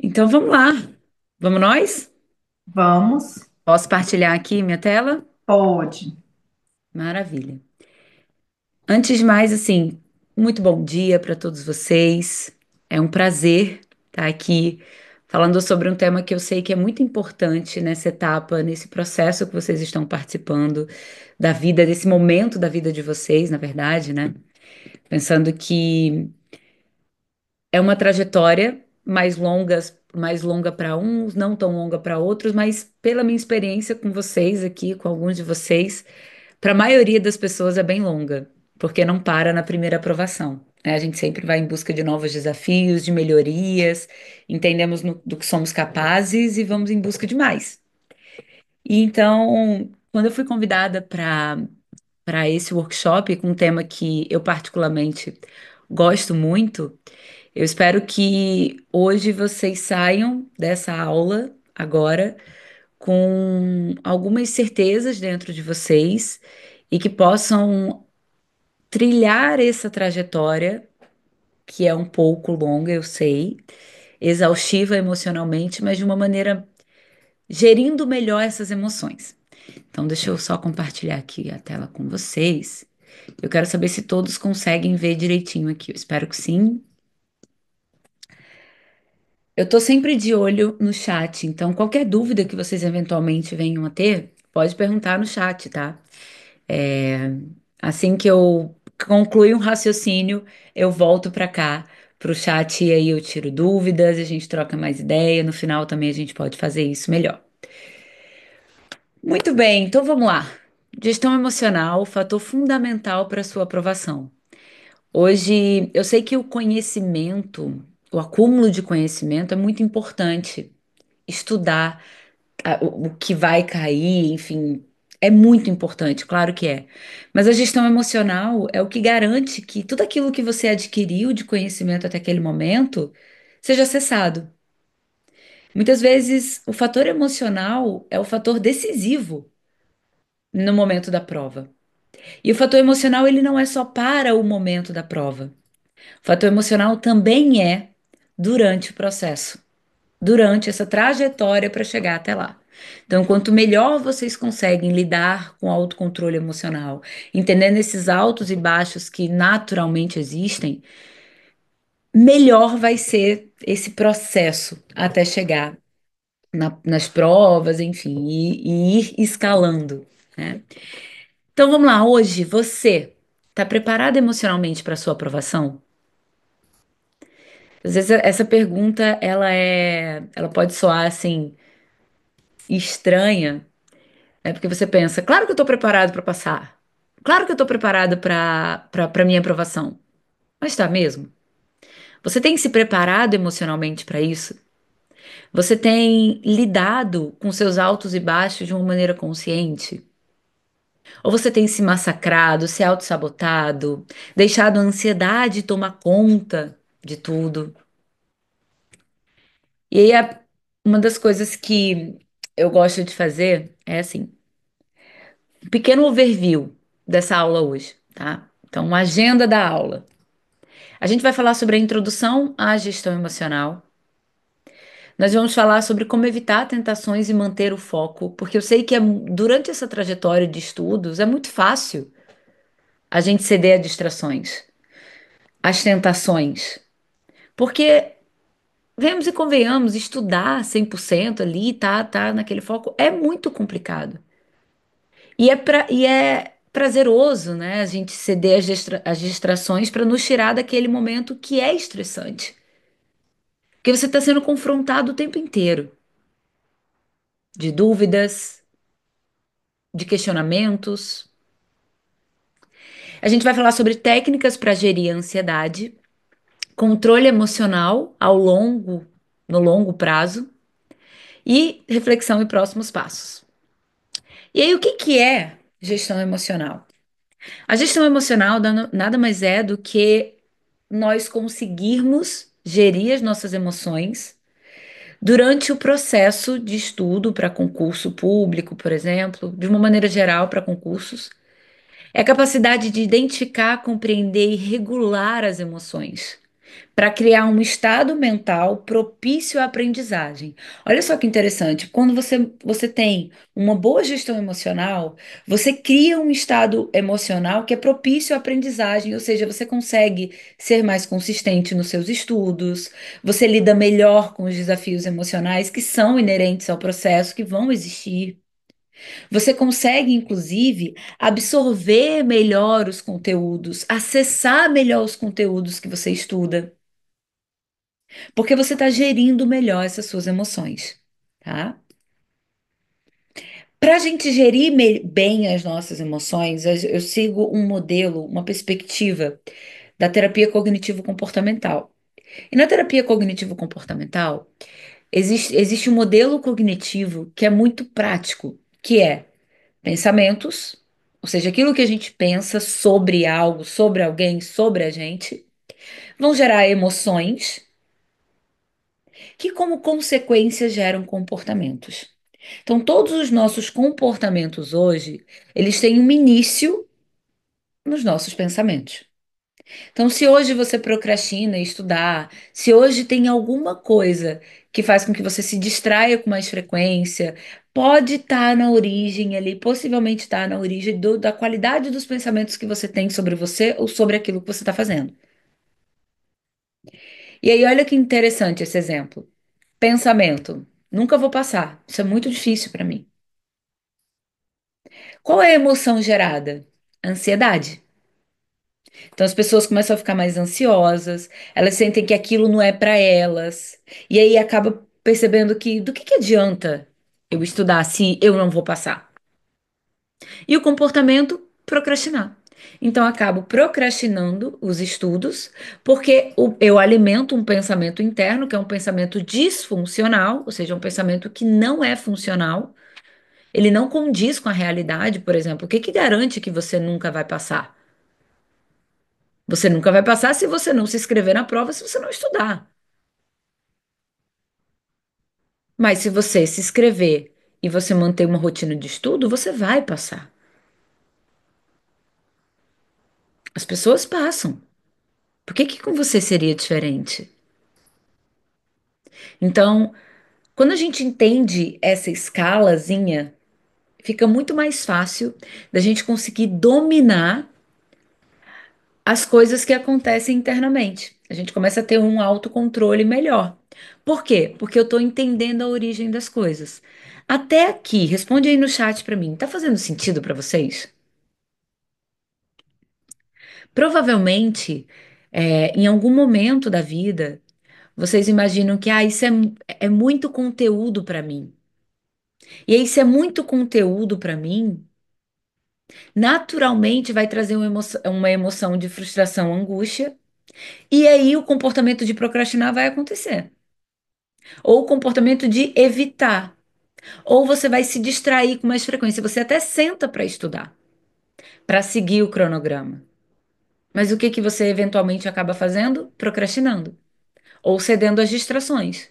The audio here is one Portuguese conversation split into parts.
Então vamos lá. Vamos nós? Vamos, Posso partilhar aqui minha tela? pode. Maravilha. Antes de mais, assim, muito bom dia para todos vocês. É um prazer estar aqui falando sobre um tema que eu sei que é muito importante nessa etapa, nesse processo que vocês estão participando da vida, desse momento da vida de vocês, na verdade, né? Pensando que é uma trajetória mais longa para uns, não tão longa para outros, mas pela minha experiência com vocês aqui, com alguns de vocês, para a maioria das pessoas é bem longa, porque não para na primeira aprovação, né? A gente sempre vai em busca de novos desafios, de melhorias, entendemos do que somos capazes e vamos em busca de mais. E então, quando eu fui convidada para esse workshop com um tema que eu particularmente gosto muito, eu espero que hoje vocês saiam dessa aula agora com algumas certezas dentro de vocês e que possam trilhar essa trajetória, que é um pouco longa, eu sei, exaustiva emocionalmente, mas de uma maneira gerindo melhor essas emoções. Então, deixa eu só compartilhar aqui a tela com vocês. Eu quero saber se todos conseguem ver direitinho aqui. Eu espero que sim. Eu tô sempre de olho no chat, então qualquer dúvida que vocês eventualmente venham a ter, pode perguntar no chat, tá? É, assim que eu concluir um raciocínio, eu volto para cá, pro chat, e aí eu tiro dúvidas, a gente troca mais ideia. No final também a gente pode fazer isso melhor. Muito bem, então vamos lá. Gestão emocional, fator fundamental para sua aprovação. Hoje, eu sei que o conhecimento, o acúmulo de conhecimento é muito importante. Estudar o que vai cair, enfim, é muito importante, claro que é. Mas a gestão emocional é o que garante que tudo aquilo que você adquiriu de conhecimento até aquele momento seja acessado. Muitas vezes, o fator emocional é o fator decisivo no momento da prova. E o fator emocional, ele não é só para o momento da prova. O fator emocional também é durante o processo, durante essa trajetória para chegar até lá. Então, quanto melhor vocês conseguem lidar com o autocontrole emocional, entendendo esses altos e baixos que naturalmente existem, melhor vai ser esse processo até chegar nas provas, enfim, e ir escalando, né? Então, vamos lá. Hoje, você está preparado emocionalmente para a sua aprovação? Às vezes essa pergunta ela pode soar assim estranha, né? Porque você pensa, claro que eu estou preparado para passar, claro que eu estou preparado para minha aprovação, mas está mesmo? Você tem se preparado emocionalmente para isso? Você tem lidado com seus altos e baixos de uma maneira consciente? Ou você tem se massacrado, se auto-sabotado, deixado a ansiedade tomar conta de tudo? E aí, uma das coisas que eu gosto de fazer é assim, um pequeno overview dessa aula hoje, tá? Então, uma agenda da aula. A gente vai falar sobre a introdução à gestão emocional. Nós vamos falar sobre como evitar tentações e manter o foco, porque eu sei que durante essa trajetória de estudos é muito fácil a gente ceder a distrações, às tentações. Porque, venhamos e convenhamos, estudar 100% ali, tá naquele foco, é muito complicado. E é prazeroso, né? A gente ceder às distrações para nos tirar daquele momento que é estressante. Porque você está sendo confrontado o tempo inteiro de dúvidas, de questionamentos. A gente vai falar sobre técnicas para gerir a ansiedade, controle emocional no longo prazo e reflexão e próximos passos. E aí, o que que é gestão emocional? A gestão emocional nada mais é do que nós conseguirmos gerir as nossas emoções durante o processo de estudo para concurso público, por exemplo, de uma maneira geral para concursos. É a capacidade de identificar, compreender e regular as emoções. para criar um estado mental propício à aprendizagem. Olha só que interessante, quando você tem uma boa gestão emocional, você cria um estado emocional que é propício à aprendizagem, ou seja, você consegue ser mais consistente nos seus estudos, você lida melhor com os desafios emocionais que são inerentes ao processo, que vão existir. Você consegue, inclusive, absorver melhor os conteúdos, acessar melhor os conteúdos que você estuda. Porque você está gerindo melhor essas suas emoções, tá? Para a gente gerir bem as nossas emoções, eu sigo um modelo, uma perspectiva da terapia cognitivo-comportamental. E na terapia cognitivo-comportamental, existe um modelo cognitivo que é muito prático, que é pensamentos, ou seja, aquilo que a gente pensa sobre algo, sobre alguém, sobre a gente, vão gerar emoções que, como consequência, geram comportamentos. Então, todos os nossos comportamentos hoje, eles têm um início nos nossos pensamentos. Então, se hoje você procrastina estudar, se hoje tem alguma coisa que faz com que você se distraia com mais frequência, pode estar na origem ali, possivelmente estar na origem da qualidade dos pensamentos que você tem sobre você ou sobre aquilo que você está fazendo. E aí, olha que interessante esse exemplo. Pensamento. Nunca vou passar. Isso é muito difícil para mim. Qual é a emoção gerada? Ansiedade. Então as pessoas começam a ficar mais ansiosas, elas sentem que aquilo não é para elas, e aí acaba percebendo que do que adianta eu estudar se eu não vou passar? E o comportamento, procrastinar. Então eu acabo procrastinando os estudos, porque eu alimento um pensamento interno, que é um pensamento disfuncional, ou seja, um pensamento que não é funcional. Ele não condiz com a realidade, por exemplo. O que que garante que você nunca vai passar? Você nunca vai passar se você não se inscrever na prova, se você não estudar. Mas se você se inscrever e você manter uma rotina de estudo, você vai passar. As pessoas passam. Por que que com você seria diferente? Então, quando a gente entende essa escalazinha, fica muito mais fácil da gente conseguir dominar as coisas que acontecem internamente. A gente começa a ter um autocontrole melhor. Por quê? Porque eu estou entendendo a origem das coisas. Até aqui, responde aí no chat para mim. Tá fazendo sentido para vocês? Provavelmente, em algum momento da vida, vocês imaginam que isso é muito conteúdo para mim. E aí, se é muito conteúdo para mim, naturalmente vai trazer uma emoção de frustração, angústia, e aí o comportamento de procrastinar vai acontecer. Ou o comportamento de evitar. Ou você vai se distrair com mais frequência. Você até senta para estudar, para seguir o cronograma. Mas o que que você eventualmente acaba fazendo? Procrastinando. Ou cedendo às distrações.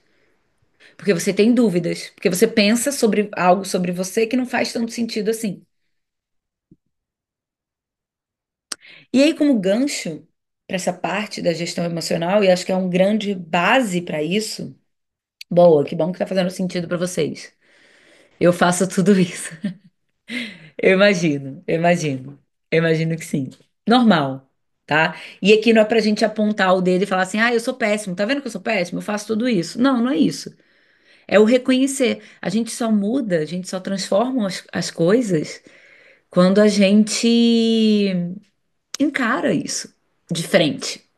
Porque você tem dúvidas. Porque você pensa sobre algo sobre você que não faz tanto sentido assim. E aí, como gancho para essa parte da gestão emocional, e acho que é um grande base para isso. Boa, que bom que tá fazendo sentido para vocês. Eu faço tudo isso. Eu imagino que sim. Normal, tá? E aqui não é pra gente apontar o dedo e falar assim, eu sou péssimo, tá vendo que eu sou péssimo? Eu faço tudo isso. Não, não é isso. É o reconhecer. A gente só muda, a gente só transforma as coisas quando a gente encara isso de frente,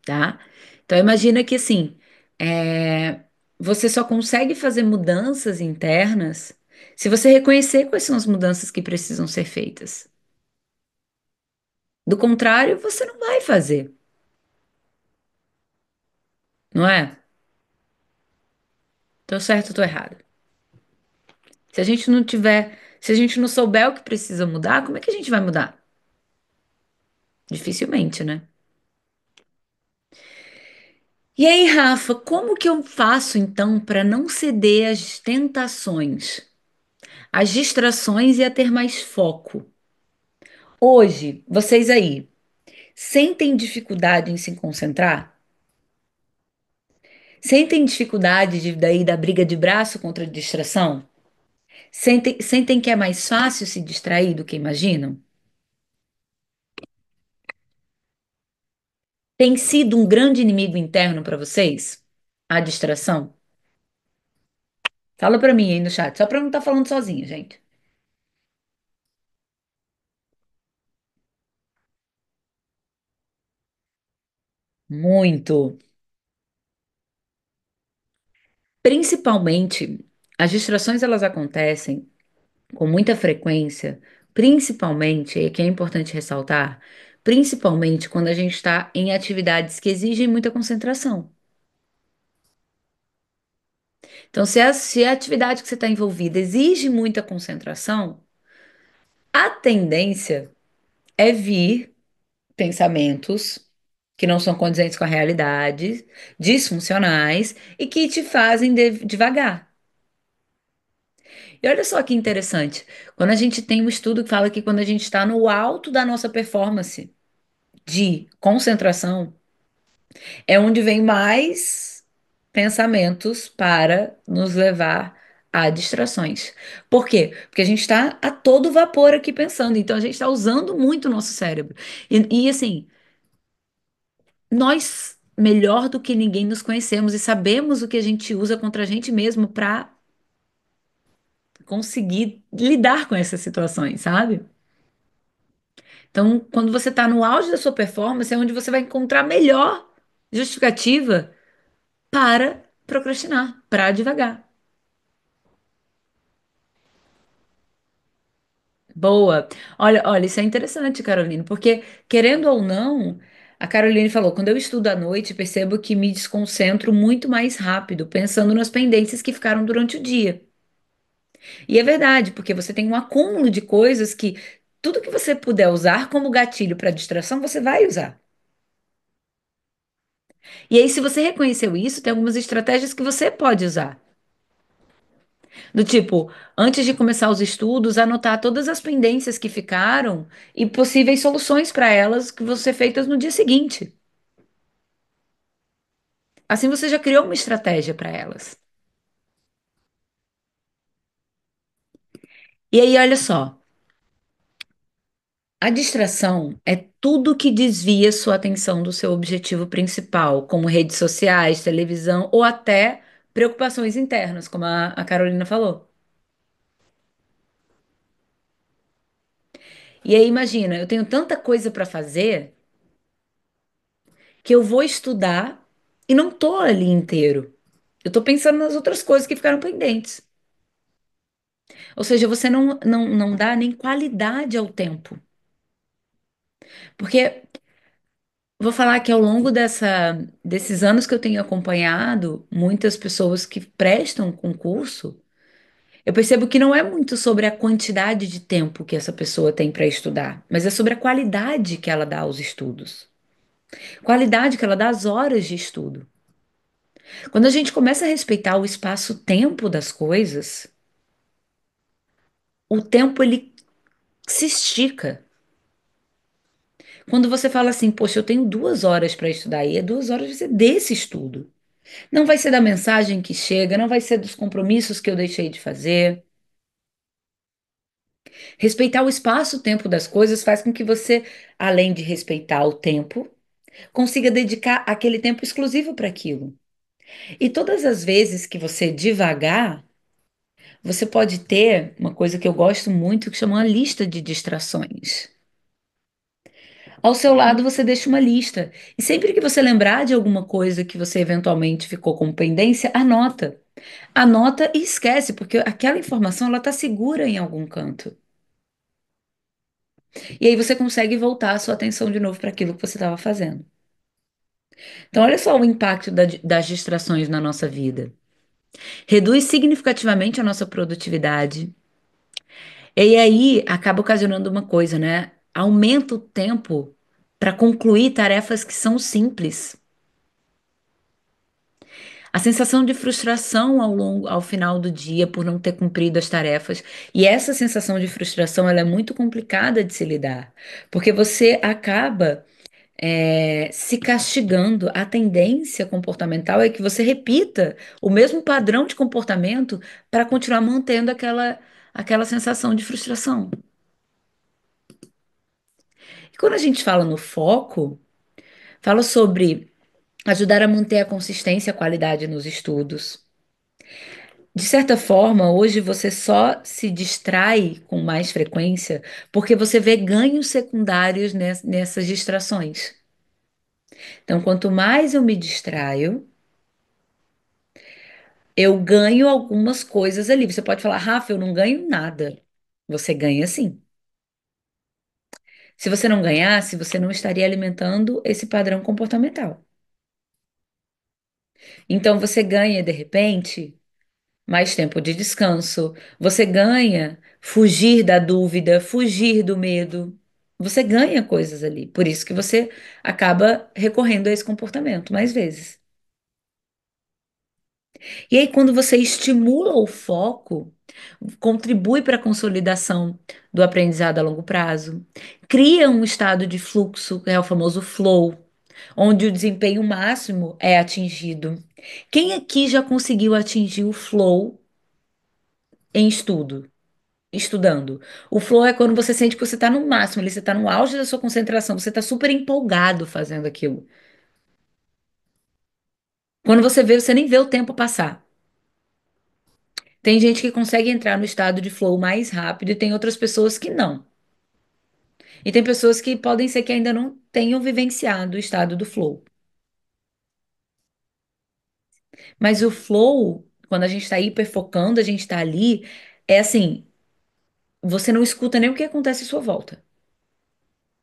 tá? Então imagina que assim, é, você só consegue fazer mudanças internas se você reconhecer quais são as mudanças que precisam ser feitas. Do contrário, você não vai fazer, não é? Tô certo ou tô errado? Se a gente não tiver, se a gente não souber o que precisa mudar, como é que a gente vai mudar? Dificilmente, né? E aí, Rafa, como que eu faço então para não ceder às tentações, às distrações e a ter mais foco? Hoje, vocês aí, Sentem dificuldade em se concentrar? Sentem dificuldade daí da briga de braço contra a distração? Sentem que é mais fácil se distrair do que imaginam? Tem sido um grande inimigo interno para vocês? A distração? Fala para mim aí no chat, só para não estar falando sozinha, gente. Muito. Principalmente, as distrações elas acontecem com muita frequência, principalmente, e que é importante ressaltar, principalmente quando a gente está em atividades que exigem muita concentração. Então, se a atividade que você está envolvida exige muita concentração, a tendência é vir pensamentos que não são condizentes com a realidade, disfuncionais e que te fazem devagar. E olha só que interessante, quando a gente tem um estudo que fala que quando a gente está no alto da nossa performance de concentração, é onde vem mais pensamentos para nos levar a distrações. Por quê? Porque a gente está a todo vapor aqui pensando, então a gente está usando muito o nosso cérebro. E assim, nós, melhor do que ninguém, nos conhecemos e sabemos o que a gente usa contra a gente mesmo para conseguir lidar com essas situações, sabe? Então, quando você está no auge da sua performance, é onde você vai encontrar a melhor justificativa para procrastinar, para devagar. Boa. Olha, isso é interessante, Caroline, porque querendo ou não, a Caroline falou, quando eu estudo à noite, percebo que me desconcentro muito mais rápido, pensando nas pendências que ficaram durante o dia. E é verdade, porque você tem um acúmulo de coisas que tudo que você puder usar como gatilho para distração, você vai usar. E aí, se você reconheceu isso, tem algumas estratégias que você pode usar. Do tipo, antes de começar os estudos, anotar todas as pendências que ficaram e possíveis soluções para elas que vão ser feitas no dia seguinte. Assim você já criou uma estratégia para elas. E aí, olha só, a distração é tudo que desvia sua atenção do seu objetivo principal, como redes sociais, televisão ou até preocupações internas, como a Carolina falou. E aí, imagina, eu tenho tanta coisa para fazer que eu vou estudar e não tô ali inteiro. Eu tô pensando nas outras coisas que ficaram pendentes. Ou seja, você não dá nem qualidade ao tempo. Porque vou falar que ao longo desses anos que eu tenho acompanhado muitas pessoas que prestam concurso, eu percebo que não é muito sobre a quantidade de tempo que essa pessoa tem para estudar, mas é sobre a qualidade que ela dá aos estudos. Qualidade que ela dá às horas de estudo. Quando a gente começa a respeitar o espaço-tempo das coisas, o tempo ele se estica. Quando você fala assim, poxa, eu tenho 2 horas para estudar, e é 2 horas vai ser desse estudo. Não vai ser da mensagem que chega, não vai ser dos compromissos que eu deixei de fazer. Respeitar o espaço-tempo das coisas faz com que você, além de respeitar o tempo, consiga dedicar aquele tempo exclusivo para aquilo. E todas as vezes que você devagar, você pode ter uma coisa que eu gosto muito, que chama uma lista de distrações. Ao seu lado, você deixa uma lista. E sempre que você lembrar de alguma coisa que você eventualmente ficou com pendência, anota. Anota e esquece, porque aquela informação ela está segura em algum canto. E aí você consegue voltar a sua atenção de novo para aquilo que você estava fazendo. Então, olha só o impacto das distrações na nossa vida. Reduz significativamente a nossa produtividade. E aí acaba ocasionando uma coisa, né? Aumenta o tempo para concluir tarefas que são simples. A sensação de frustração ao final do dia por não ter cumprido as tarefas. E essa sensação de frustração, ela é muito complicada de se lidar, porque você acaba se castigando. A tendência comportamental é que você repita o mesmo padrão de comportamento para continuar mantendo aquela sensação de frustração. E quando a gente fala no foco, fala sobre ajudar a manter a consistência e a qualidade nos estudos. De certa forma, hoje você só se distrai com mais frequência porque você vê ganhos secundários nessas distrações. Então, quanto mais eu me distraio, eu ganho algumas coisas ali. Você pode falar, Rafa, eu não ganho nada. Você ganha sim. Se você não ganhasse, você não estaria alimentando esse padrão comportamental. Então, você ganha, de repente, mais tempo de descanso. Você ganha fugir da dúvida, fugir do medo. Você ganha coisas ali. Por isso que você acaba recorrendo a esse comportamento mais vezes. E aí, quando você estimula o foco, contribui para a consolidação do aprendizado a longo prazo, cria um estado de fluxo, que é o famoso flow, onde o desempenho máximo é atingido. Quem aqui já conseguiu atingir o flow em estudo? Estudando. O flow é quando você sente que você está no máximo, ali, você está no auge da sua concentração, você está super empolgado fazendo aquilo. Quando você vê, você nem vê o tempo passar. Tem gente que consegue entrar no estado de flow mais rápido e tem outras pessoas que não. E tem pessoas que podem ser que ainda não tenham vivenciado o estado do flow. Mas o flow, quando a gente está hiperfocando, a gente está ali, é assim, você não escuta nem o que acontece à sua volta.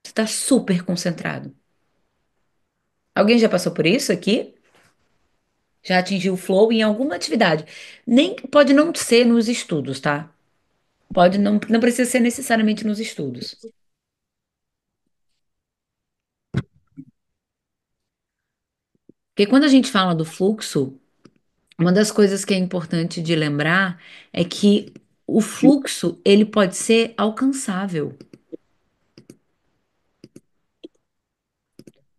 Você está super concentrado. Alguém já passou por isso aqui? Já atingiu o flow em alguma atividade? Nem pode não ser nos estudos, tá? Pode não precisa ser necessariamente nos estudos. Porque quando a gente fala do fluxo, uma das coisas que é importante de lembrar é que o fluxo, ele pode ser alcançável.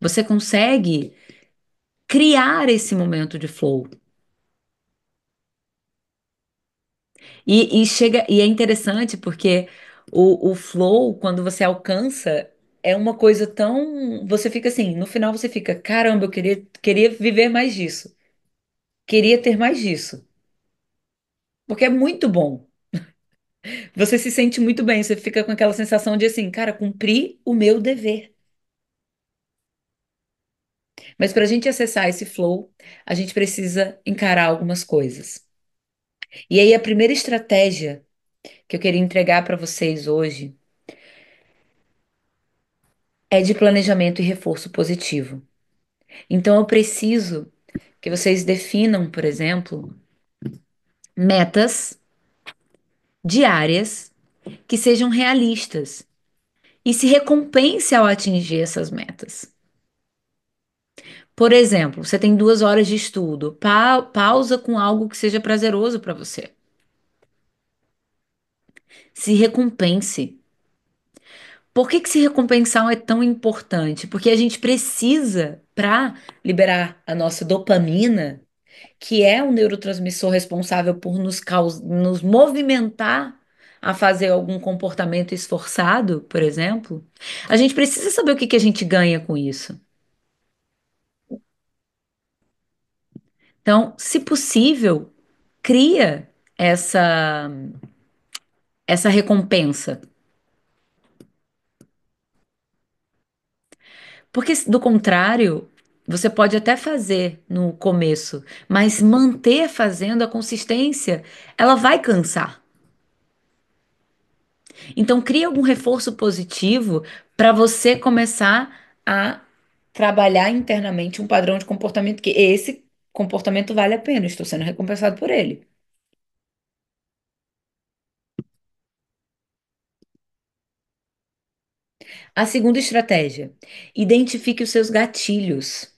Você consegue criar esse momento de flow. E é interessante porque o flow, quando você alcança, é uma coisa tão. Você fica assim, no final você fica, caramba, eu queria viver mais disso. Queria ter mais disso. Porque é muito bom. Você se sente muito bem, você fica com aquela sensação de assim, cara, cumpri o meu dever. Mas para a gente acessar esse flow, a gente precisa encarar algumas coisas. E aí, a primeira estratégia que eu queria entregar para vocês hoje é de planejamento e reforço positivo. Então, eu preciso que vocês definam, por exemplo, metas diárias que sejam realistas e se recompense ao atingir essas metas. Por exemplo, você tem 2 horas de estudo, pausa com algo que seja prazeroso para você. Se recompense. Por que que se recompensar é tão importante? Porque a gente precisa, para liberar a nossa dopamina, que é o neurotransmissor responsável por nos movimentar a fazer algum comportamento esforçado, por exemplo, a gente precisa saber o que que a gente ganha com isso. Então, se possível, cria essa essa recompensa. Porque, do contrário, você pode até fazer no começo, mas manter fazendo a consistência, ela vai cansar. Então, crie algum reforço positivo para você começar a trabalhar internamente um padrão de comportamento que esse comportamento vale a pena, estou sendo recompensado por ele. A segunda estratégia, identifique os seus gatilhos.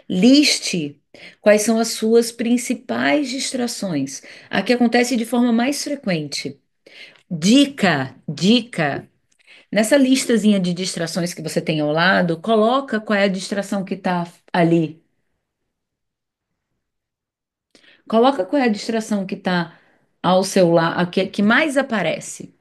Liste quais são as suas principais distrações, a que acontece de forma mais frequente. Dica, dica. Nessa listazinha de distrações que você tem ao lado, coloca qual é a distração que está ali. Coloca qual é a distração que está ao seu lado, que mais aparece.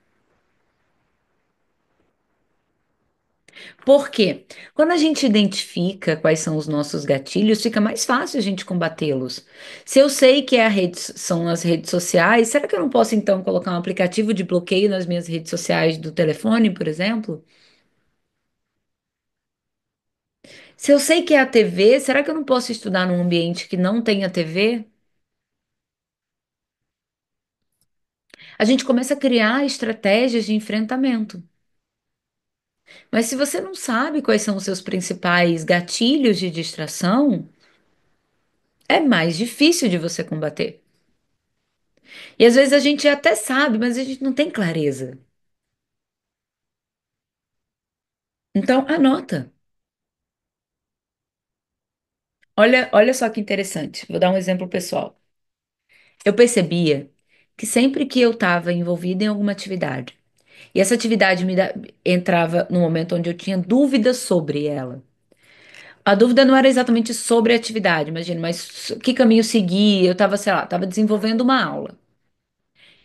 Por quê? Quando a gente identifica quais são os nossos gatilhos, fica mais fácil a gente combatê-los. Se eu sei que são as redes sociais, será que eu não posso então colocar um aplicativo de bloqueio nas minhas redes sociais do telefone, por exemplo? Se eu sei que é a TV, será que eu não posso estudar num ambiente que não tenha TV? A gente começa a criar estratégias de enfrentamento. Mas se você não sabe quais são os seus principais gatilhos de distração, é mais difícil de você combater. E às vezes a gente até sabe, mas a gente não tem clareza. Então, anota. Olha só que interessante. Vou dar um exemplo pessoal. Eu percebia que sempre que eu estava envolvida em alguma atividade, e essa atividade entrava no momento onde eu tinha dúvidas sobre ela. A dúvida não era exatamente sobre a atividade, imagina, mas que caminho seguir? Eu estava, sei lá, estava desenvolvendo uma aula.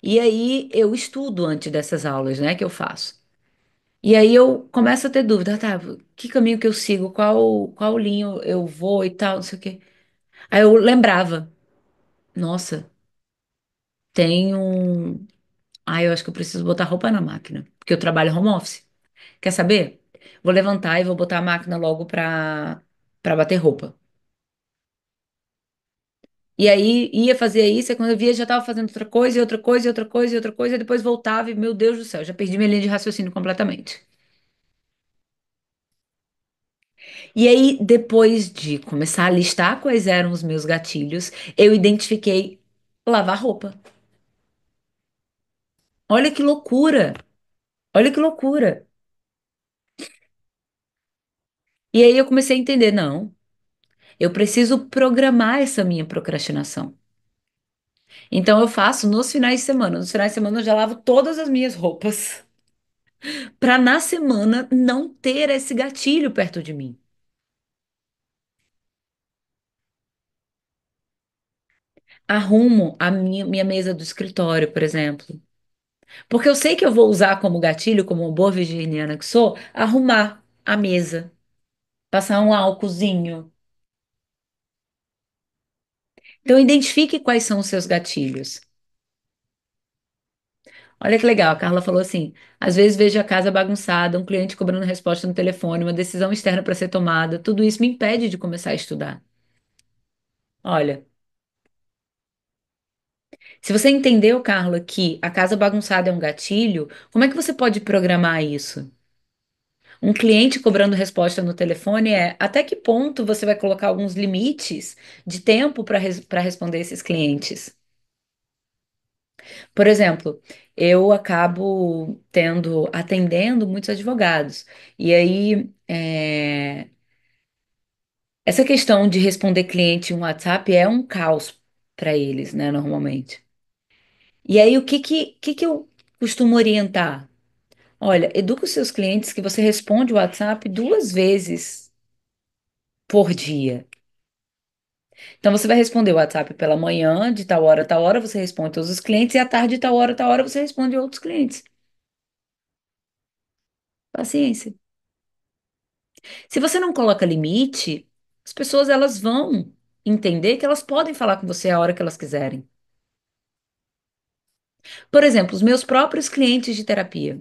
E aí eu estudo antes dessas aulas, né, que eu faço. E aí eu começo a ter dúvida, tá, que caminho que eu sigo, qual linha eu vou e tal, não sei o quê. Aí eu lembrava, nossa, tem um. Eu acho que eu preciso botar roupa na máquina, porque eu trabalho home office. Quer saber? Vou levantar e vou botar a máquina logo pra bater roupa. E aí ia fazer isso, e quando eu via já tava fazendo outra coisa, e outra coisa, e outra coisa, e outra coisa, e depois voltava e, meu Deus do céu, já perdi minha linha de raciocínio completamente. E aí, depois de começar a listar quais eram os meus gatilhos, eu identifiquei lavar roupa. Olha que loucura! Olha que loucura! E aí eu comecei a entender, não, eu preciso programar essa minha procrastinação. Então eu faço nos finais de semana. Nos finais de semana eu já lavo todas as minhas roupas, para na semana não ter esse gatilho perto de mim. Arrumo a minha mesa do escritório, por exemplo. Porque eu sei que eu vou usar como gatilho, como uma boa virginiana que sou, arrumar a mesa, passar um álcoolzinho. Então, identifique quais são os seus gatilhos. Olha que legal, a Carla falou assim: às vezes vejo a casa bagunçada, um cliente cobrando resposta no telefone, uma decisão externa para ser tomada, tudo isso me impede de começar a estudar. Olha, se você entendeu, Carla, que a casa bagunçada é um gatilho, como é que você pode programar isso? Um cliente cobrando resposta no telefone até que ponto você vai colocar alguns limites de tempo para responder esses clientes? Por exemplo, eu acabo atendendo muitos advogados. E aí, essa questão de responder cliente em WhatsApp é um caos para eles, né, normalmente. E aí, o que que eu costumo orientar? Olha, educa os seus clientes que você responde o WhatsApp 2 vezes por dia. Então, você vai responder o WhatsApp pela manhã, de tal hora, você responde todos os clientes, e à tarde, de tal hora, você responde outros clientes. Paciência. Se você não coloca limite, as pessoas elas vão entender que elas podem falar com você a hora que elas quiserem. Por exemplo, os meus próprios clientes de terapia.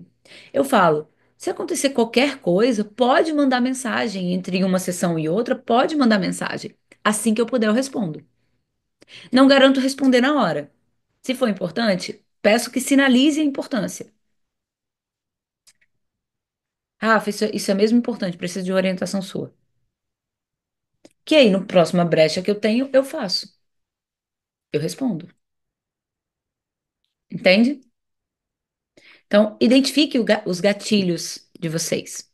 Eu falo, se acontecer qualquer coisa, pode mandar mensagem entre uma sessão e outra, pode mandar mensagem. Assim que eu puder, eu respondo. Não garanto responder na hora. Se for importante, peço que sinalize a importância. Rafa, isso é mesmo importante, preciso de orientação sua. Que aí, no próxima brecha que eu tenho, eu faço. Eu respondo. Entende? Então, identifique os gatilhos de vocês.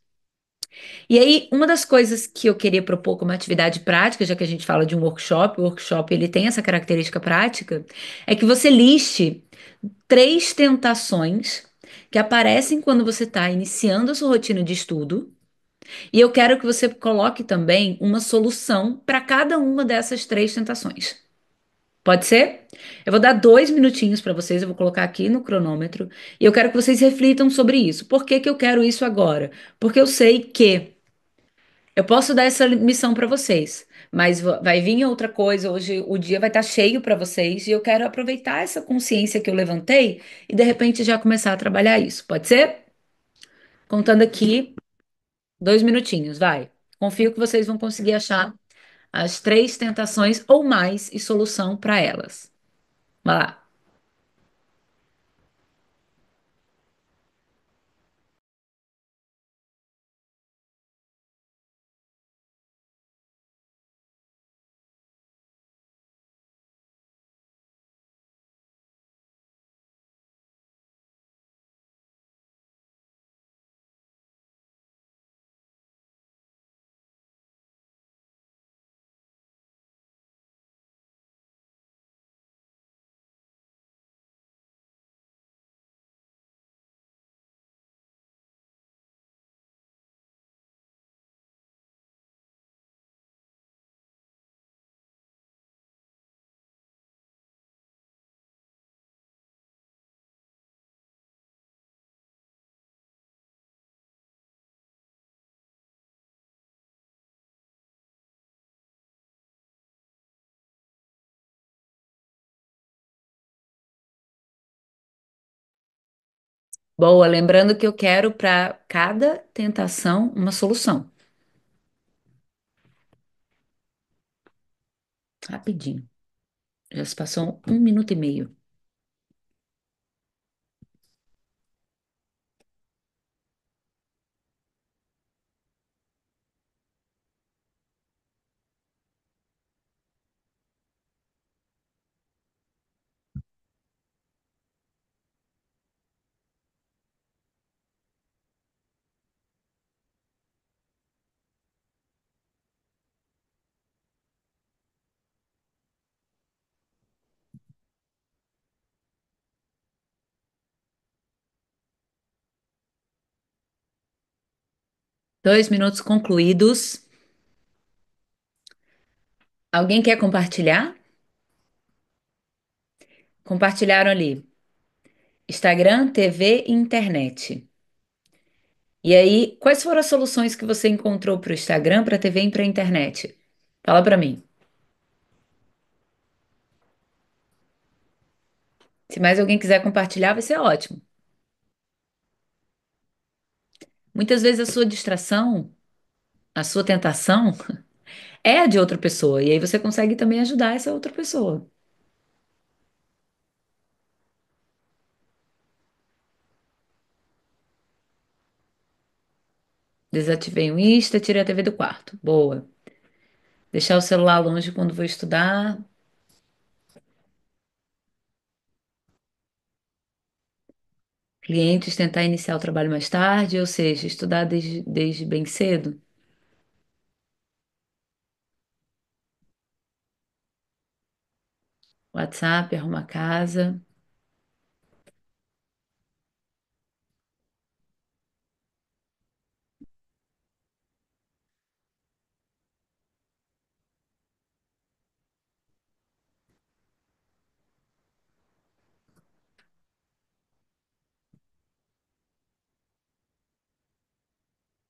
E aí, uma das coisas que eu queria propor como atividade prática, já que a gente fala de um workshop, o workshop ele tem essa característica prática, é que você liste 3 tentações que aparecem quando você está iniciando a sua rotina de estudo. E eu quero que você coloque também uma solução para cada uma dessas três tentações. Pode ser? Eu vou dar 2 minutinhos para vocês, eu vou colocar aqui no cronômetro, e eu quero que vocês reflitam sobre isso. Por que que eu quero isso agora? Porque eu sei que eu posso dar essa missão para vocês, mas vai vir outra coisa. Hoje o dia vai estar cheio para vocês, e eu quero aproveitar essa consciência que eu levantei e de repente já começar a trabalhar isso. Pode ser? Contando aqui 2 minutinhos, vai. Confio que vocês vão conseguir achar as três tentações ou mais e solução para elas. Vai lá. Boa, lembrando que eu quero para cada tentação uma solução. Rapidinho. Já se passou 1 minuto e meio. 2 minutos concluídos. Alguém quer compartilhar? Compartilharam ali. Instagram, TV e internet. E aí, quais foram as soluções que você encontrou para o Instagram, para a TV e para a internet? Fala para mim. Se mais alguém quiser compartilhar, vai ser ótimo. Muitas vezes a sua distração, a sua tentação é a de outra pessoa, e aí você consegue também ajudar essa outra pessoa. Desativei o Insta, tirei a TV do quarto. Boa. Deixar o celular longe quando vou estudar. Clientes tentar iniciar o trabalho mais tarde, ou seja, estudar desde bem cedo. WhatsApp, arrumar casa.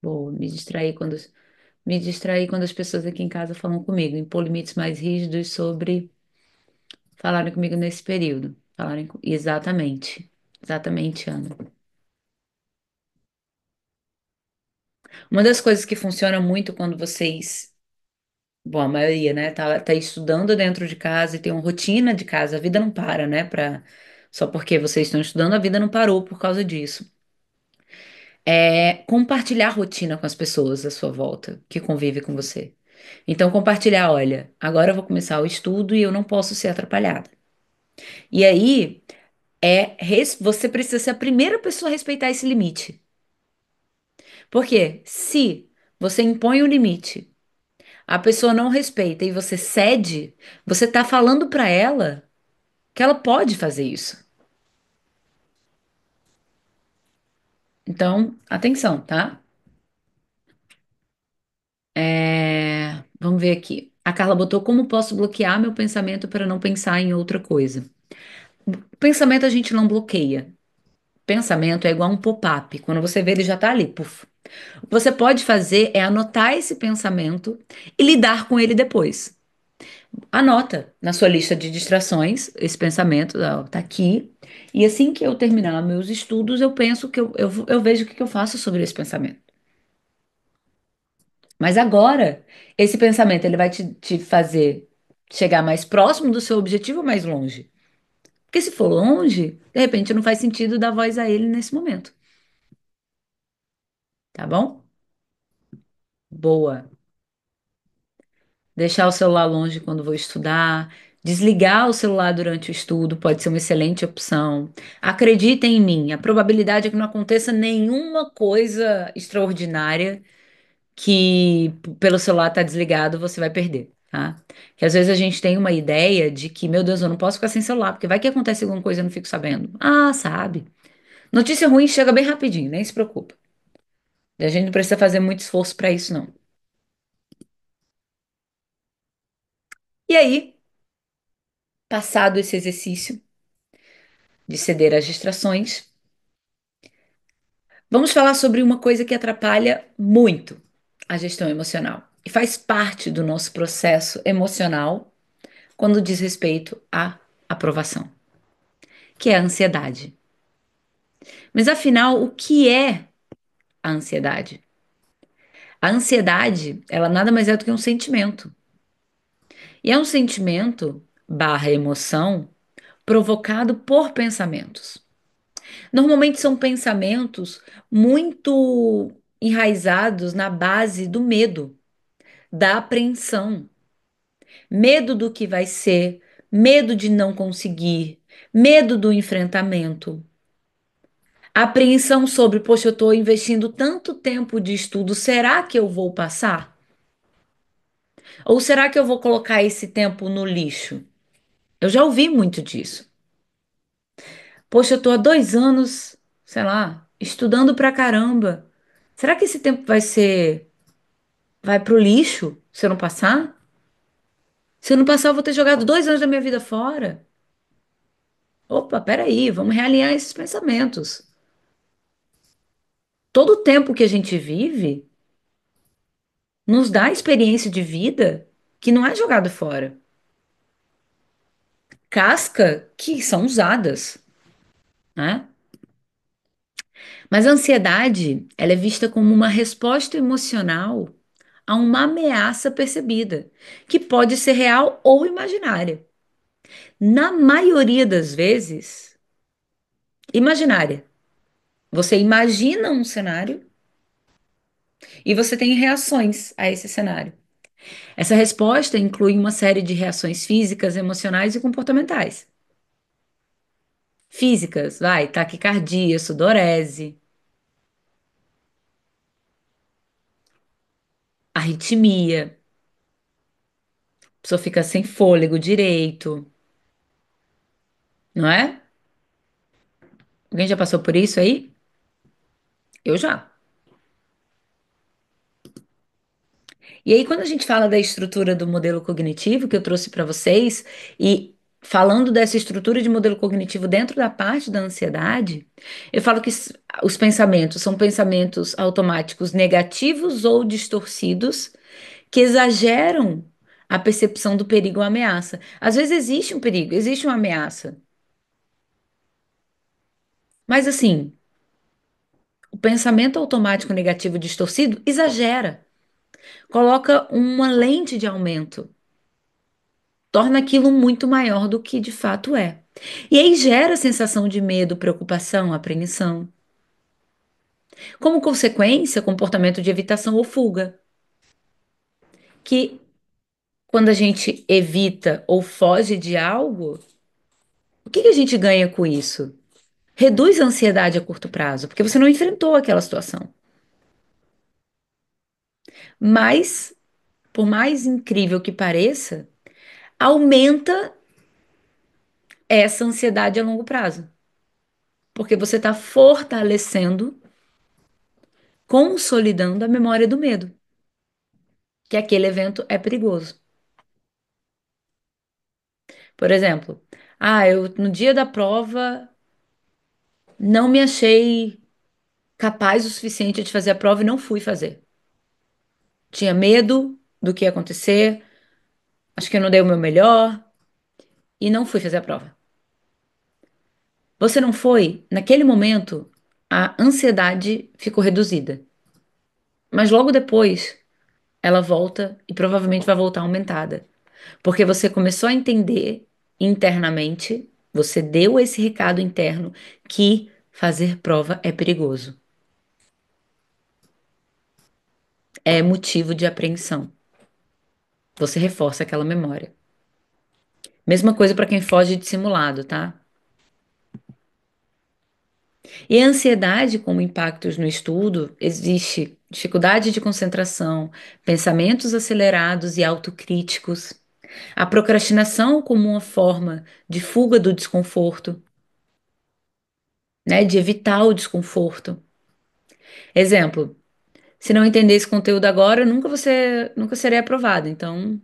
Boa. Me distrair quando as pessoas aqui em casa falam comigo. Impor limites mais rígidos sobre falarem comigo nesse período. Exatamente. Exatamente, Ana. Uma das coisas que funciona muito quando vocês, bom, a maioria, né, tá estudando dentro de casa e tem uma rotina de casa, a vida não para, né, só porque vocês estão estudando, a vida não parou por causa disso. É compartilhar a rotina com as pessoas à sua volta, que convivem com você. Então, compartilhar, olha, agora eu vou começar o estudo e eu não posso ser atrapalhada. E aí, você precisa ser a primeira pessoa a respeitar esse limite. Porque se você impõe um limite, a pessoa não respeita e você cede, você tá falando para ela que ela pode fazer isso. Então, atenção, tá? Vamos ver aqui. A Carla botou como posso bloquear meu pensamento para não pensar em outra coisa. Pensamento a gente não bloqueia. Pensamento é igual um pop-up. Quando você vê, ele já tá ali. Puf. O que você pode fazer é anotar esse pensamento e lidar com ele depois. Anota na sua lista de distrações esse pensamento, ó, tá aqui. E assim que eu terminar meus estudos, eu penso que eu vejo o que que eu faço sobre esse pensamento. Mas agora, esse pensamento ele vai te fazer chegar mais próximo do seu objetivo ou mais longe? Porque se for longe, de repente não faz sentido dar voz a ele nesse momento, tá bom? Boa. Deixar o celular longe quando vou estudar, desligar o celular durante o estudo pode ser uma excelente opção. Acreditem em mim, a probabilidade é que não aconteça nenhuma coisa extraordinária que pelo celular estar desligado você vai perder, tá? Que às vezes a gente tem uma ideia de que, meu Deus, eu não posso ficar sem celular, porque vai que acontece alguma coisa e eu não fico sabendo. Ah, sabe. Notícia ruim chega bem rapidinho, nem se preocupa. A gente não precisa fazer muito esforço para isso, não. E aí, passado esse exercício de ceder às distrações, vamos falar sobre uma coisa que atrapalha muito a gestão emocional e faz parte do nosso processo emocional quando diz respeito à aprovação, que é a ansiedade. Mas afinal, o que é a ansiedade? A ansiedade, ela nada mais é do que um sentimento. E é um sentimento barra emoção provocado por pensamentos. Normalmente são pensamentos muito enraizados na base do medo, da apreensão, medo do que vai ser, medo de não conseguir, medo do enfrentamento. Apreensão sobre, poxa, eu estou investindo tanto tempo de estudo, será que eu vou passar? Ou será que eu vou colocar esse tempo no lixo? Eu já ouvi muito disso. Poxa, eu estou há 2 anos, sei lá, estudando pra caramba. Será que esse tempo vai pro lixo se eu não passar? Se eu não passar, eu vou ter jogado 2 anos da minha vida fora. Opa, peraí, vamos realinhar esses pensamentos. Todo o tempo que a gente vive nos dá experiência de vida que não é jogado fora. Casca que são usadas, né? Mas a ansiedade, ela é vista como uma resposta emocional a uma ameaça percebida, que pode ser real ou imaginária. Na maioria das vezes, imaginária. Você imagina um cenário e você tem reações a esse cenário. Essa resposta inclui uma série de reações físicas, emocionais e comportamentais. Físicas, vai, taquicardia, sudorese, arritmia, a pessoa fica sem fôlego direito, não é? Alguém já passou por isso aí? Eu já. E aí, quando a gente fala da estrutura do modelo cognitivo que eu trouxe para vocês, e falando dessa estrutura de modelo cognitivo dentro da parte da ansiedade, eu falo que os pensamentos são pensamentos automáticos negativos ou distorcidos que exageram a percepção do perigo ou ameaça. Às vezes existe um perigo, existe uma ameaça, mas assim, o pensamento automático negativo distorcido exagera, coloca uma lente de aumento. Torna aquilo muito maior do que de fato é. E aí gera a sensação de medo, preocupação, apreensão. Como consequência, comportamento de evitação ou fuga, que quando a gente evita ou foge de algo, o que que a gente ganha com isso? Reduz a ansiedade a curto prazo, porque você não enfrentou aquela situação. Mas, por mais incrível que pareça, aumenta essa ansiedade a longo prazo, porque você está fortalecendo consolidando a memória do medo, que aquele evento é perigoso. Por exemplo, eu no dia da prova não me achei capaz o suficiente de fazer a prova e não fui fazer. Tinha medo do que ia acontecer, acho que eu não dei o meu melhor e não fui fazer a prova. Você não foi, naquele momento, a ansiedade ficou reduzida. Mas logo depois, ela volta e provavelmente vai voltar aumentada. Porque você começou a entender internamente, você deu esse recado interno que fazer prova é perigoso. É motivo de apreensão. Você reforça aquela memória. Mesma coisa para quem foge de simulado, tá? E a ansiedade, como impactos no estudo, existe dificuldade de concentração, pensamentos acelerados e autocríticos, a procrastinação como uma forma de fuga do desconforto, né, de evitar o desconforto. Exemplo, se não entender esse conteúdo agora, nunca serei aprovado, então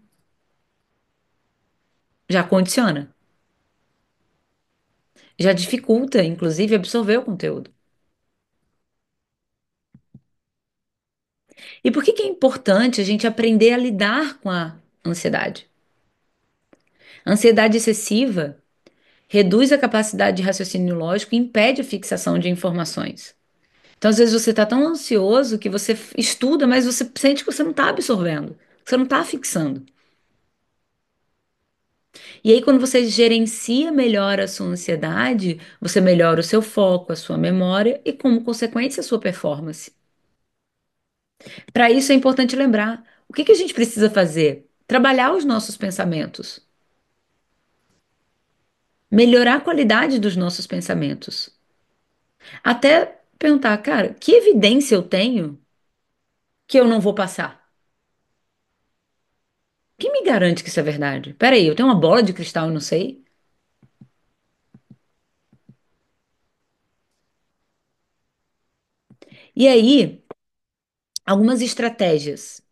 já condiciona, já dificulta, inclusive, absorver o conteúdo. E por que que é importante a gente aprender a lidar com a ansiedade? A ansiedade excessiva reduz a capacidade de raciocínio lógico e impede a fixação de informações. Então, às vezes, você está tão ansioso que você estuda, mas você sente que você não está absorvendo, que você não está fixando. E aí, quando você gerencia melhor a sua ansiedade, você melhora o seu foco, a sua memória e, como consequência, a sua performance. Para isso, é importante lembrar o que que a gente precisa fazer? Trabalhar os nossos pensamentos, melhorar a qualidade dos nossos pensamentos. Até perguntar, cara, que evidência eu tenho que eu não vou passar? Quem me garante que isso é verdade? Peraí, eu tenho uma bola de cristal e não sei? E aí, algumas estratégias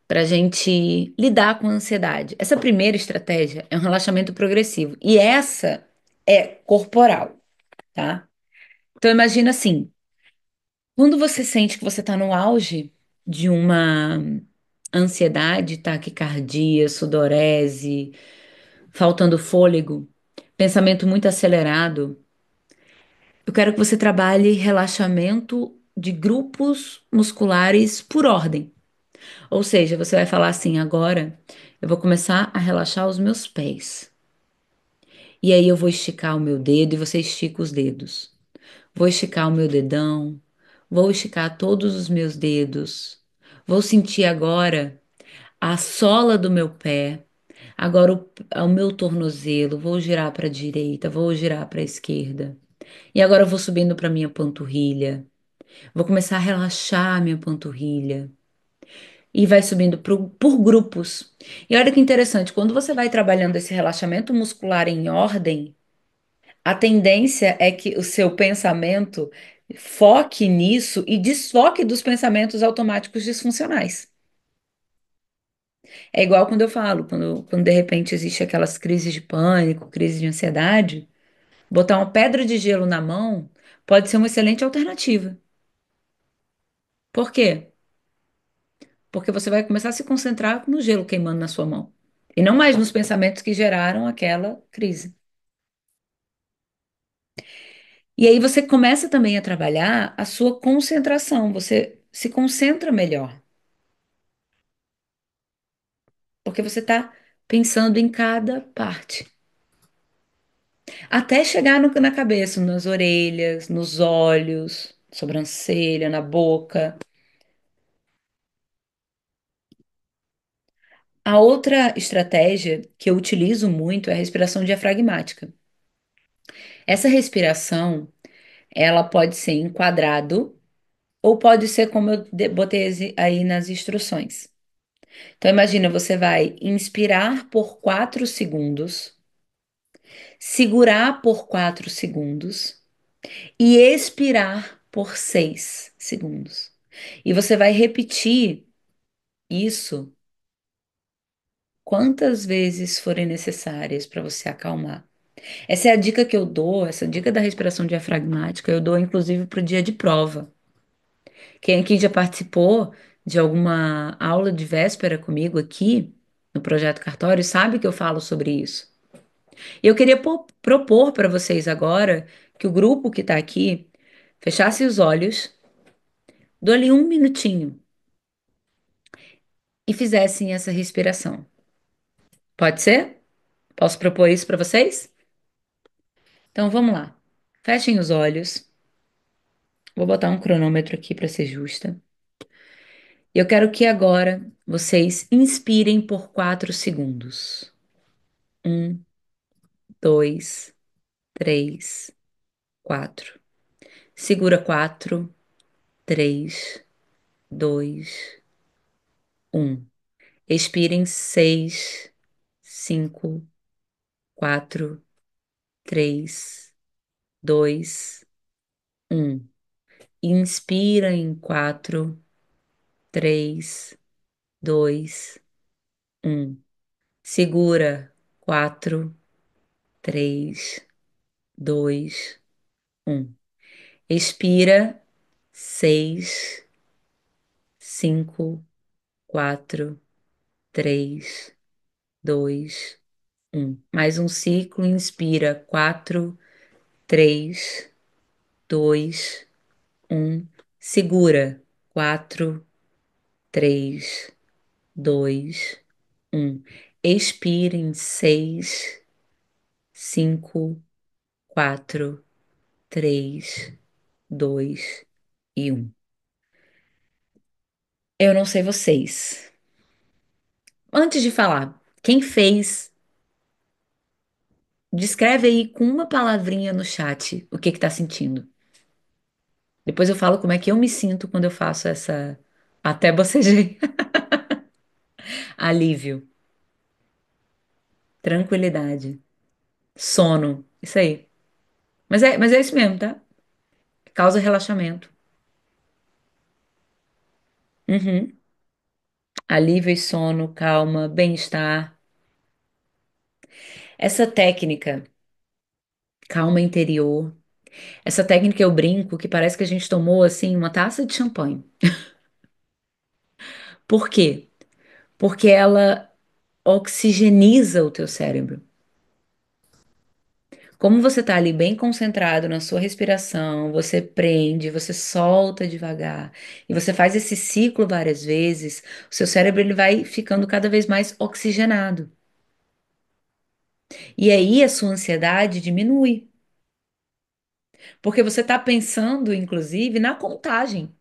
para a gente lidar com a ansiedade. Essa primeira estratégia é um relaxamento progressivo. E essa é corporal, tá? Então, imagina assim: quando você sente que você está no auge de uma ansiedade, taquicardia, sudorese, faltando fôlego, pensamento muito acelerado, eu quero que você trabalhe relaxamento de grupos musculares por ordem. Ou seja, você vai falar assim: agora eu vou começar a relaxar os meus pés. E aí eu vou esticar o meu dedo e você estica os dedos. Vou esticar o meu dedão, vou esticar todos os meus dedos. Vou sentir agora a sola do meu pé, agora o meu tornozelo. Vou girar para a direita, vou girar para a esquerda. E agora eu vou subindo para minha panturrilha. Vou começar a relaxar minha panturrilha. E vai subindo por grupos. E olha que interessante, quando você vai trabalhando esse relaxamento muscular em ordem, a tendência é que o seu pensamento foque nisso e desfoque dos pensamentos automáticos disfuncionais. É igual quando eu falo, quando de repente existe aquelas crises de pânico, crise de ansiedade, botar uma pedra de gelo na mão pode ser uma excelente alternativa. Por quê? Porque você vai começar a se concentrar no gelo queimando na sua mão. E não mais nos pensamentos que geraram aquela crise. E aí você começa também a trabalhar a sua concentração, você se concentra melhor, porque você está pensando em cada parte. Até chegar na cabeça, nas orelhas, nos olhos, sobrancelha, na boca. A outra estratégia que eu utilizo muito é a respiração diafragmática. Essa respiração, ela pode ser em quadrado ou pode ser como eu botei aí nas instruções. Então, imagina, você vai inspirar por 4 segundos, segurar por 4 segundos e expirar por 6 segundos. E você vai repetir isso quantas vezes forem necessárias para você acalmar. Essa é a dica que eu dou, essa dica da respiração diafragmática, eu dou inclusive para o dia de prova. Quem aqui já participou de alguma aula de véspera comigo aqui no Projeto Cartório sabe que eu falo sobre isso. E eu queria propor para vocês agora que o grupo que está aqui fechasse os olhos, dou-lhe um minutinho e fizessem essa respiração. Pode ser? Posso propor isso para vocês? Então vamos lá. Fechem os olhos. Vou botar um cronômetro aqui para ser justa. E eu quero que agora vocês inspirem por 4 segundos. Um, dois, três, quatro. Segura 4, 3, 2, 1. Expirem 6, 5, 4, 3, 2, 1. Inspira em 4, 3, 2, 1. Segura 4, 3, 2, 1. Expira 6, 5, 4, 3, 2, 1. Mais um ciclo. Inspira 4, 3, 2, 1. Segura 4, 3, 2, 1. Expira em 6, 5, 4, 3, 2 e 1. Eu não sei vocês. Antes de falar, quem fez, descreve aí com uma palavrinha no chat o que tá sentindo. Depois eu falo como é que eu me sinto quando eu faço essa. Até bocejei. Alívio, tranquilidade, sono. Isso aí. Mas é isso mesmo, tá? Causa relaxamento. Uhum. Alívio e sono, calma, bem-estar. Essa técnica, calma interior. Essa técnica eu brinco que parece que a gente tomou assim uma taça de champanhe. Por quê? Porque ela oxigeniza o teu cérebro. Como você está ali bem concentrado na sua respiração, você prende, você solta devagar e você faz esse ciclo várias vezes, o seu cérebro ele vai ficando cada vez mais oxigenado. E aí a sua ansiedade diminui, porque você está pensando, inclusive, na contagem.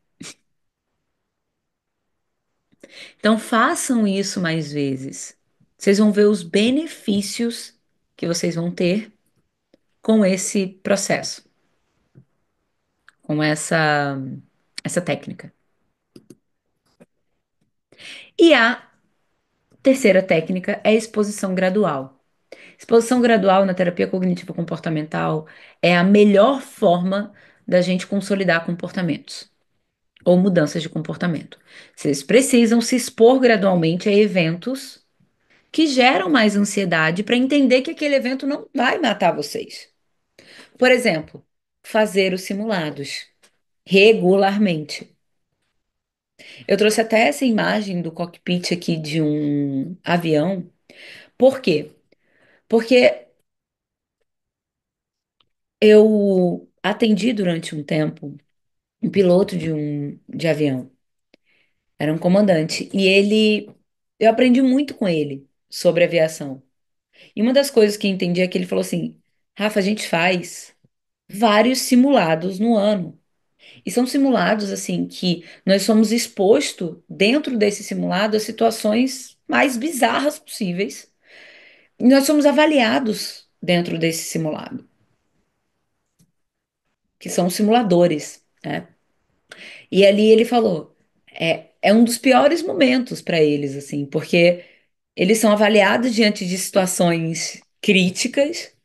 Então façam isso mais vezes. Vocês vão ver os benefícios que vocês vão ter com esse processo, com essa técnica. E a terceira técnica é a exposição gradual. Exposição gradual na terapia cognitivo comportamental é a melhor forma da gente consolidar comportamentos ou mudanças de comportamento. Vocês precisam se expor gradualmente a eventos que geram mais ansiedade para entender que aquele evento não vai matar vocês. Por exemplo, fazer os simulados regularmente. Eu trouxe até essa imagem do cockpit aqui de um avião. Por quê? Porque eu atendi durante um tempo um piloto de avião, era um comandante, e eu aprendi muito com ele sobre aviação. E uma das coisas que entendi é que ele falou assim: Rafa, a gente faz vários simulados no ano. E são simulados assim que nós somos expostos dentro desse simulado a situações mais bizarras possíveis. E nós somos avaliados dentro desse simulado, que são os simuladores, né? E ali ele falou, é um dos piores momentos para eles, assim, porque eles são avaliados diante de situações críticas,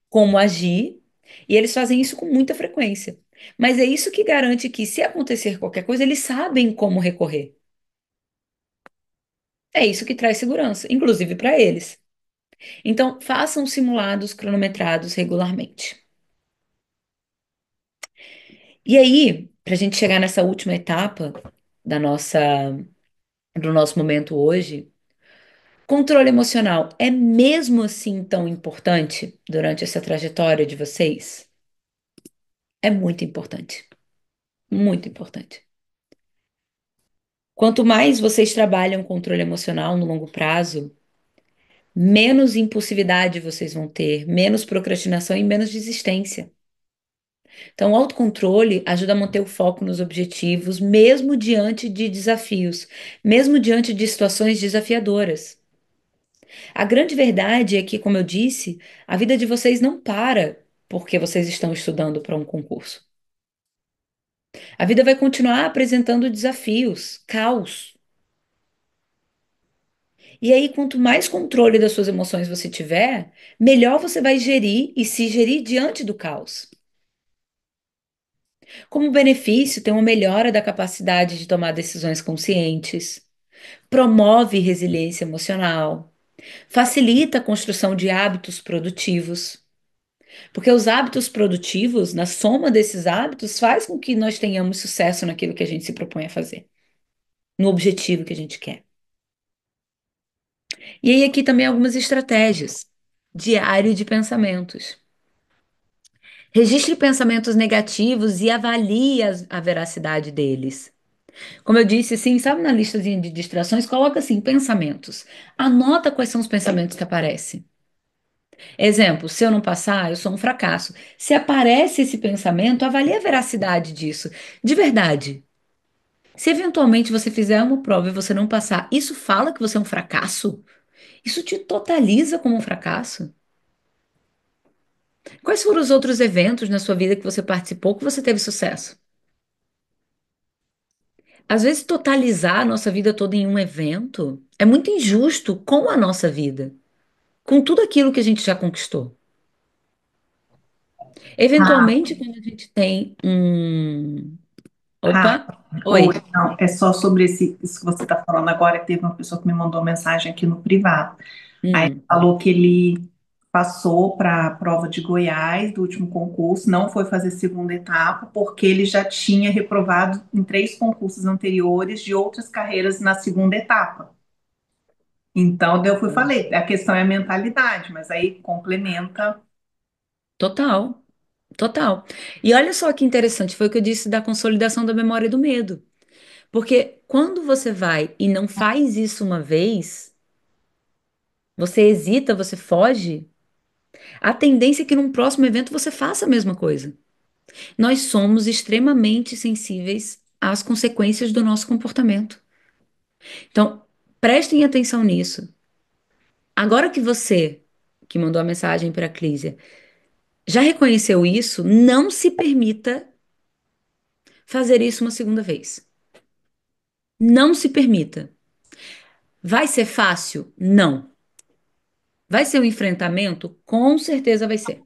como agir, e eles fazem isso com muita frequência. Mas é isso que garante que, se acontecer qualquer coisa, eles sabem como recorrer. É isso que traz segurança, inclusive para eles. Então, façam simulados cronometrados regularmente. E aí, para a gente chegar nessa última etapa da nossa, do nosso momento hoje, controle emocional é mesmo assim tão importante durante essa trajetória de vocês? É muito importante, muito importante. Quanto mais vocês trabalham controle emocional no longo prazo, menos impulsividade vocês vão ter, menos procrastinação e menos desistência. Então, o autocontrole ajuda a manter o foco nos objetivos, mesmo diante de desafios, mesmo diante de situações desafiadoras. A grande verdade é que, como eu disse, a vida de vocês não para porque vocês estão estudando para um concurso. A vida vai continuar apresentando desafios, caos. E aí, quanto mais controle das suas emoções você tiver, melhor você vai gerir e se gerir diante do caos. Como benefício, tem uma melhora da capacidade de tomar decisões conscientes, promove resiliência emocional, facilita a construção de hábitos produtivos, porque os hábitos produtivos, na soma desses hábitos, faz com que nós tenhamos sucesso naquilo que a gente se propõe a fazer, no objetivo que a gente quer. E aí aqui também algumas estratégias. Diário de pensamentos. Registre pensamentos negativos e avalie a veracidade deles. Como eu disse, assim, sabe na listazinha de distrações, coloca assim, pensamentos. Anota quais são os pensamentos que aparecem. Exemplo, se eu não passar, eu sou um fracasso. Se aparece esse pensamento, avalie a veracidade disso. De verdade. Se eventualmente você fizer uma prova e você não passar, isso fala que você é um fracasso? Isso te totaliza como um fracasso? Quais foram os outros eventos na sua vida que você participou que você teve sucesso? Às vezes, totalizar a nossa vida toda em um evento é muito injusto com a nossa vida, com tudo aquilo que a gente já conquistou. Ah, Eventualmente, quando a gente tem um. ah, Opa! oi, Oi. não, é só sobre isso que você está falando agora, que teve uma pessoa que me mandou mensagem aqui no privado. Aí Hum, falou que ele passou para a prova de Goiás do último concurso, não foi fazer segunda etapa, porque ele já tinha reprovado em 3 concursos anteriores de outras carreiras na segunda etapa. Então, daí eu fui e falei, a questão é a mentalidade, mas aí complementa. total, total. E olha só que interessante, foi o que eu disse da consolidação da memória do medo. Porque quando você vai e não faz isso uma vez, você hesita, você foge, a tendência é que num próximo evento você faça a mesma coisa. Nós somos extremamente sensíveis às consequências do nosso comportamento. Então, prestem atenção nisso. Agora que você, que mandou a mensagem para a Clísia, já reconheceu isso, não se permita fazer isso uma segunda vez. Não se permita. Vai ser fácil? Não. Vai ser um enfrentamento? Com certeza vai ser.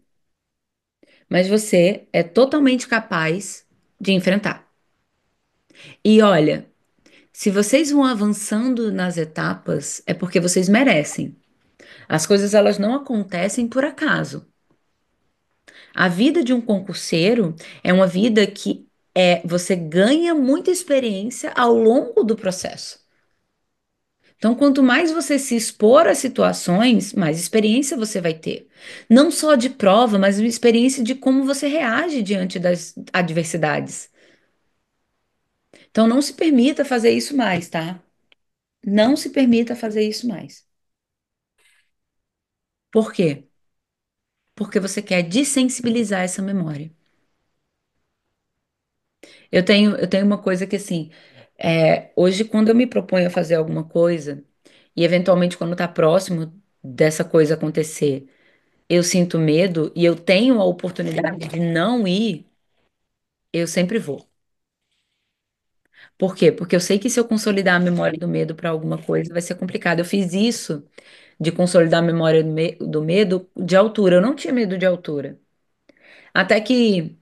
Mas você é totalmente capaz de enfrentar. E olha, se vocês vão avançando nas etapas, é porque vocês merecem. As coisas elas não acontecem por acaso. A vida de um concurseiro é uma vida que você ganha muita experiência ao longo do processo. Então, quanto mais você se expor a situações, mais experiência você vai ter. Não só de prova, mas uma experiência de como você reage diante das adversidades. Então, não se permita fazer isso mais, tá? Não se permita fazer isso mais. Por quê? Porque você quer dessensibilizar essa memória. Eu tenho uma coisa que assim, hoje quando eu me proponho a fazer alguma coisa e eventualmente quando tá próximo dessa coisa acontecer, eu sinto medo e eu tenho a oportunidade de não ir, eu sempre vou. Por quê? Porque eu sei que se eu consolidar a memória do medo para alguma coisa vai ser complicado. Eu fiz isso de consolidar a memória do medo de altura. Eu não tinha medo de altura. Até que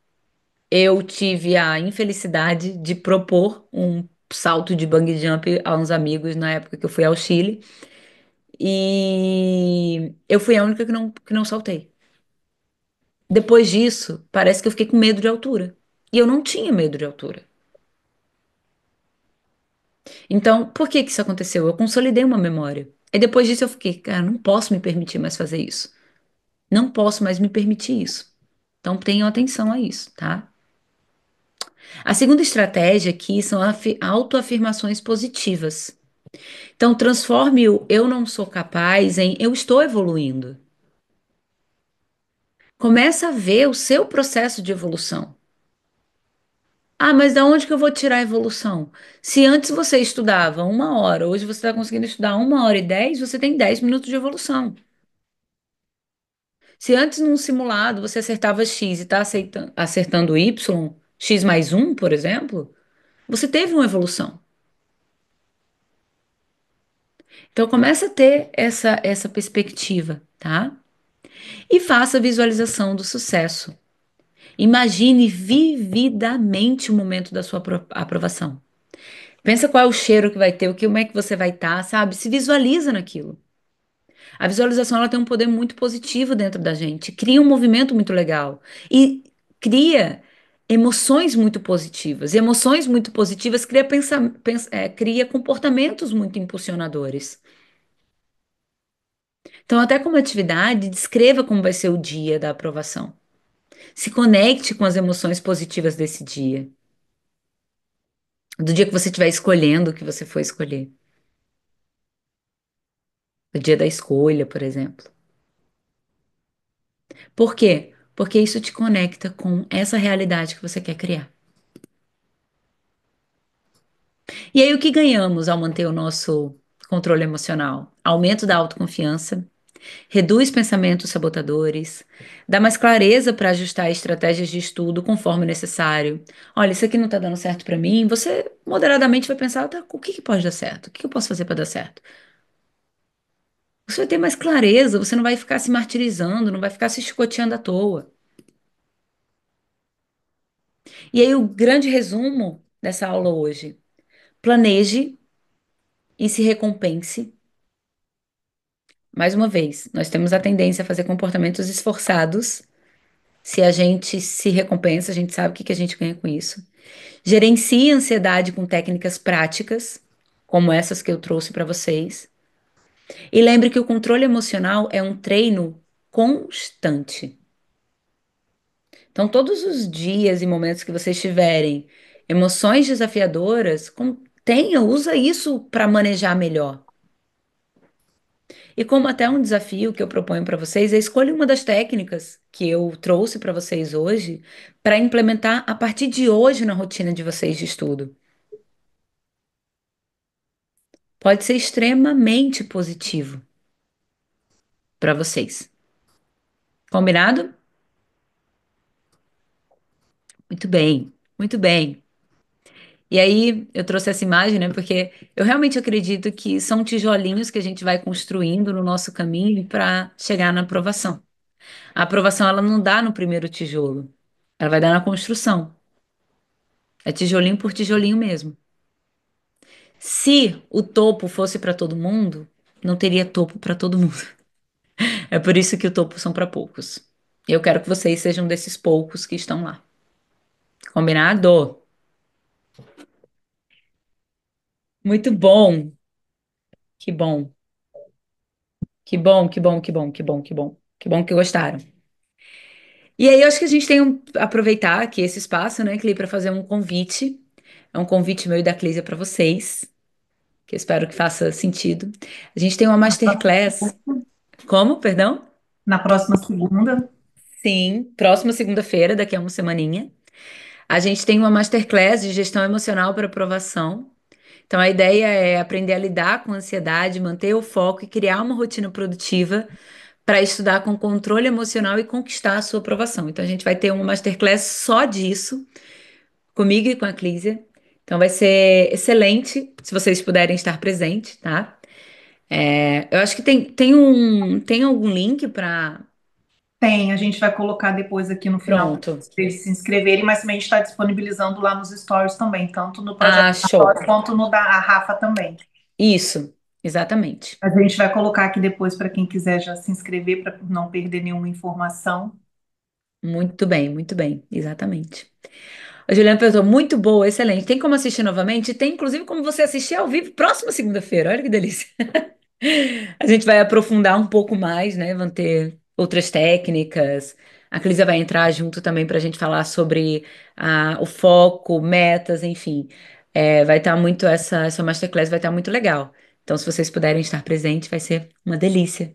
eu tive a infelicidade de propor um salto de bungee jump a uns amigos na época que eu fui ao Chile. E eu fui a única que não saltei. Depois disso, parece que eu fiquei com medo de altura. E eu não tinha medo de altura. Então, por que que isso aconteceu? Eu consolidei uma memória. E depois disso eu fiquei, cara, não posso me permitir mais fazer isso. Não posso mais me permitir isso. Então, tenham atenção a isso, tá? A segunda estratégia aqui são autoafirmações positivas. Então, transforme o eu não sou capaz em eu estou evoluindo. Começa a ver o seu processo de evolução. Ah, mas da onde que eu vou tirar a evolução? Se antes você estudava 1 hora, hoje você está conseguindo estudar 1 hora e 10, você tem 10 minutos de evolução. Se antes num simulado você acertava X e está acertando Y, X mais um, por exemplo, você teve uma evolução. Então começa a ter essa perspectiva, tá? E faça a visualização do sucesso. Imagine vividamente o momento da sua aprovação. Pensa qual é o cheiro que vai ter, como é que você vai estar, sabe? Se visualiza naquilo. A visualização ela tem um poder muito positivo dentro da gente, cria um movimento muito legal e cria emoções muito positivas. E emoções muito positivas cria comportamentos muito impulsionadores. Então, até como atividade, descreva como vai ser o dia da aprovação. Se conecte com as emoções positivas desse dia, do dia que você estiver escolhendo o que você for escolher, do dia da escolha, por exemplo. Por quê? Porque isso te conecta com essa realidade que você quer criar. E aí, o que ganhamos ao manter o nosso controle emocional? Aumento da autoconfiança, reduz pensamentos sabotadores, dá mais clareza para ajustar estratégias de estudo conforme necessário. Olha, isso aqui não está dando certo para mim. Você moderadamente vai pensar, tá, o que que pode dar certo? O que que eu posso fazer para dar certo? Você vai ter mais clareza, você não vai ficar se martirizando, não vai ficar se chicoteando à toa. E aí, o grande resumo dessa aula hoje: planeje e se recompense. Mais uma vez, nós temos a tendência a fazer comportamentos esforçados. Se a gente se recompensa, a gente sabe o que que a gente ganha com isso. Gerencie a ansiedade com técnicas práticas, como essas que eu trouxe para vocês. E lembre que o controle emocional é um treino constante. Então, todos os dias e momentos que vocês tiverem emoções desafiadoras, usa isso para manejar melhor. E como até um desafio que eu proponho para vocês é escolha uma das técnicas que eu trouxe para vocês hoje para implementar a partir de hoje na rotina de vocês de estudo. Pode ser extremamente positivo para vocês. Combinado? Muito bem, muito bem. E aí eu trouxe essa imagem, né? Porque eu realmente acredito que são tijolinhos que a gente vai construindo no nosso caminho para chegar na aprovação. A aprovação ela não dá no primeiro tijolo, ela vai dar na construção. É tijolinho por tijolinho mesmo. Se o topo fosse para todo mundo, não teria topo para todo mundo. É por isso que o topo são para poucos. E eu quero que vocês sejam desses poucos que estão lá. Combinado? Muito bom. Que bom. Que bom, que bom, que bom, que bom, que bom. Que bom que gostaram. E aí, eu acho que a gente tem que aproveitar aqui esse espaço, né, Clê, para fazer um convite. É um convite meu e da Clísia para vocês, que eu espero que faça sentido. A gente tem uma Na próxima masterclass. segunda, Como, perdão? na próxima segunda, Sim, próxima segunda-feira, daqui a uma semaninha. A gente tem uma masterclass de gestão emocional para aprovação. Então, a ideia é aprender a lidar com a ansiedade, manter o foco e criar uma rotina produtiva para estudar com controle emocional e conquistar a sua aprovação. Então, a gente vai ter uma masterclass só disso, comigo e com a Clísia. Então, vai ser excelente se vocês puderem estar presentes, tá? Eu acho que tem algum link Tem, a gente vai colocar depois aqui no final para Pronto. eles se inscreverem, mas também a gente está disponibilizando lá nos stories também, tanto no projeto Ah, da Stories show. quanto no da Rafa também. Isso, exatamente. Mas a gente vai colocar aqui depois para quem quiser já se inscrever, para não perder nenhuma informação. Muito bem, exatamente. A Juliana perguntou, muito boa, excelente. Tem como assistir novamente? Tem, inclusive, como você assistir ao vivo próxima segunda-feira. Olha que delícia. A gente vai aprofundar um pouco mais, né? Vão ter outras técnicas. A Clísia vai entrar junto também para a gente falar sobre o foco, metas, enfim. Vai estar muito, essa masterclass vai estar muito legal. Então, se vocês puderem estar presentes, vai ser uma delícia.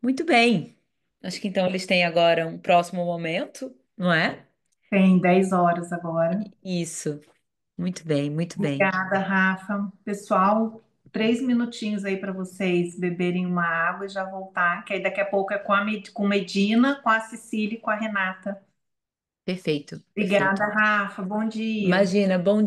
Muito bem. Acho que então eles têm agora um próximo momento, não é? Tem 10 horas agora. Isso. Muito bem, muito bem. Obrigada, Rafa. Pessoal, 3 minutinhos aí para vocês beberem uma água e já voltar, que aí daqui a pouco é com Medina, com a Cecília e com a Renata. Perfeito, Obrigada, perfeito. Rafa. Bom dia. Imagina, bom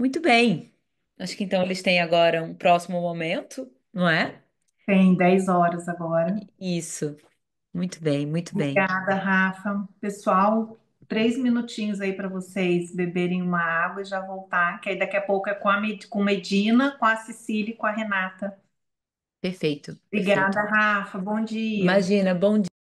Muito bem. Acho que então eles têm agora um próximo momento, não é? Tem 10 horas agora. Isso. Muito bem, muito bem. Obrigada, Rafa. Pessoal, 3 minutinhos aí para vocês beberem uma água e já voltar, que aí daqui a pouco é com Medina, com a Cecília e com a Renata. Perfeito, perfeito. Obrigada, Rafa. Bom dia. Imagina, bom dia.